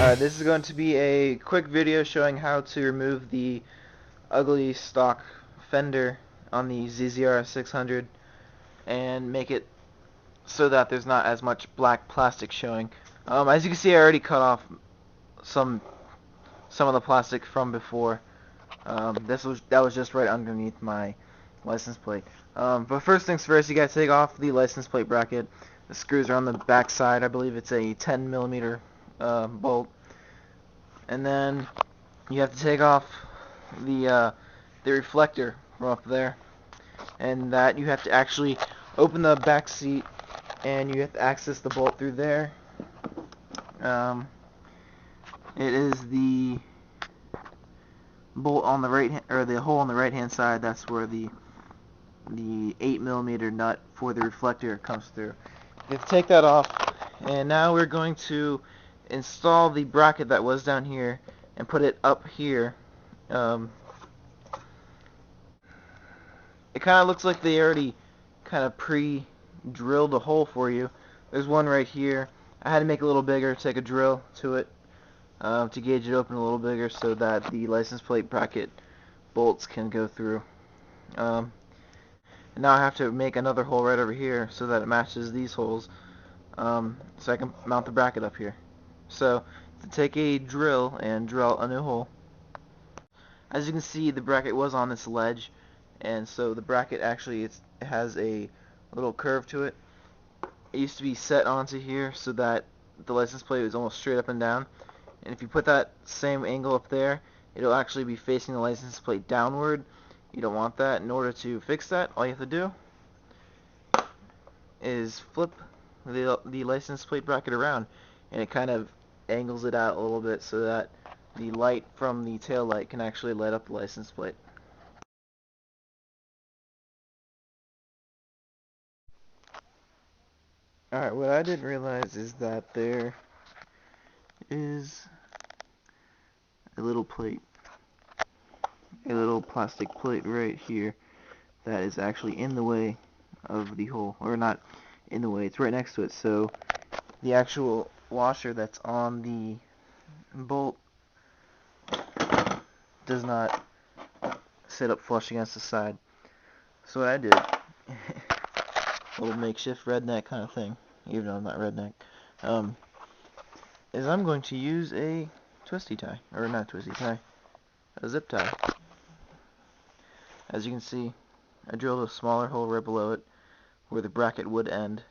Alright, this is going to be a quick video showing how to remove the ugly stock Fender on the ZZR600 and make it so that there's not as much black plastic showing. As you can see, I already cut off some of the plastic from before. That was just right underneath my license plate. But first things first, you gotta take off the license plate bracket. The screws are on the back side. I believe it's a 10mm bolt. And then you have to take off the reflector from up there, and that you have to actually open the back seat, and you have to access the bolt through there. It is the bolt on the right hand, or the hole on the right hand side. That's where the 8mm nut for the reflector comes through. You have to take that off, and now we're going to install the bracket that was down here and put it up here. It kind of looks like they already kind of pre-drilled a hole for you. There's one right here. I had to make it a little bigger, take a drill to it to gauge it open a little bigger so that the license plate bracket bolts can go through. And now I have to make another hole right over here so that it matches these holes, so I can mount the bracket up here. So, to take a drill and drill a new hole. As you can see, the bracket was on this ledge, and so the bracket actually it has a little curve to it. It used to be set onto here so that the license plate was almost straight up and down. And if you put that same angle up there, it'll actually be facing the license plate downward. You don't want that. In order to fix that, all you have to do is flip the license plate bracket around, and it kind of angles it out a little bit so that the light from the tail light can actually light up the license plate. Alright, what I didn't realize is that there is a little plate, a little plastic plate right here that is actually in the way of the hole, or not in the way, it's right next to it. So the actual washer that's on the bolt does not sit up flush against the side. So what I did, a little makeshift redneck kind of thing, even though I'm not redneck, is I'm going to use a twisty tie, or not twisty tie, a zip tie. As you can see, I drilled a smaller hole right below it where the bracket would end,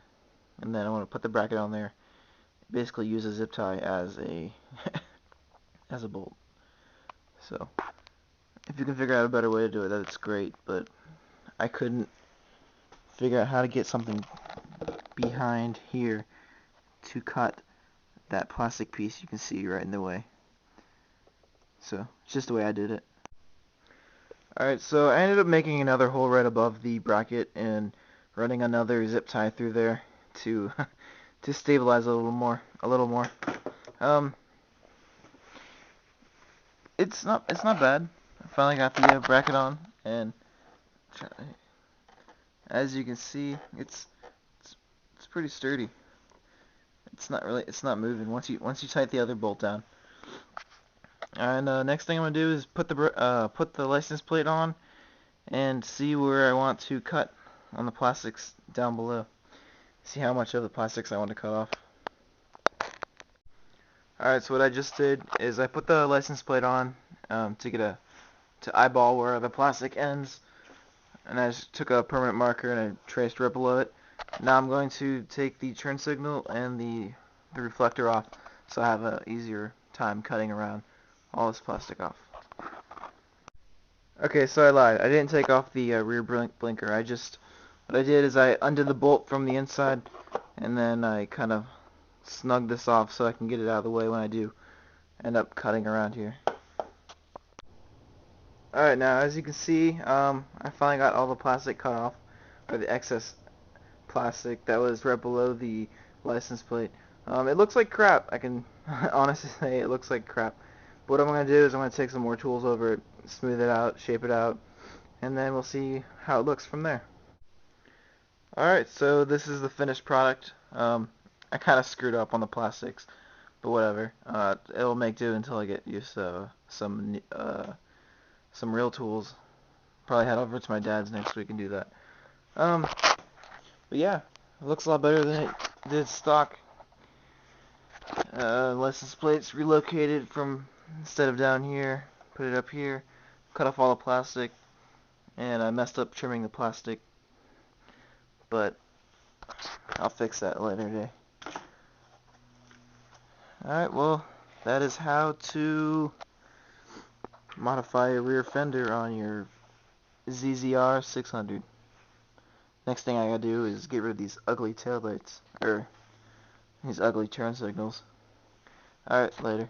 and then I want to put the bracket on there. Basically use a zip tie as a as a bolt. So if you can figure out a better way to do it, that's great, but I couldn't figure out how to get something behind here to cut that plastic piece you can see right in the way. So it's just the way I did it. Alright, so I ended up making another hole right above the bracket and running another zip tie through there to to stabilize it a little more. It's not bad. I finally got the bracket on, and as you can see, it's pretty sturdy. It's not moving once you tighten the other bolt down. And next thing I'm gonna do is put the license plate on and see where I want to cut on the plastics down below. See how much of the plastics I want to cut off. Alright, so what I just did is I put the license plate on to eyeball where the plastic ends, and I just took a permanent marker and I traced right below it. Now I'm going to take the turn signal and the reflector off, so I have an easier time cutting around all this plastic off. Okay, so I lied. I didn't take off the rear blinker. What I did is I undid the bolt from the inside, and then I kind of snug this off so I can get it out of the way when I do end up cutting around here. Alright, now as you can see, I finally got all the plastic cut off, or the excess plastic that was right below the license plate. It looks like crap. I can honestly say it looks like crap. But what I'm going to do is I'm going to take some more tools over it, smooth it out, shape it out, and then we'll see how it looks from there. Alright, so this is the finished product. I kind of screwed up on the plastics, but whatever. It'll make do until I get used to some real tools. Probably head over to my dad's next week and do that. But yeah, it looks a lot better than it did stock. License plates relocated from, instead of down here, put it up here, cut off all the plastic, and I messed up trimming the plastic, but I'll fix that later day. Alright, well, that is how to modify a rear fender on your ZZR600. Next thing I gotta do is get rid of these ugly taillights, or these ugly turn signals. Alright, later.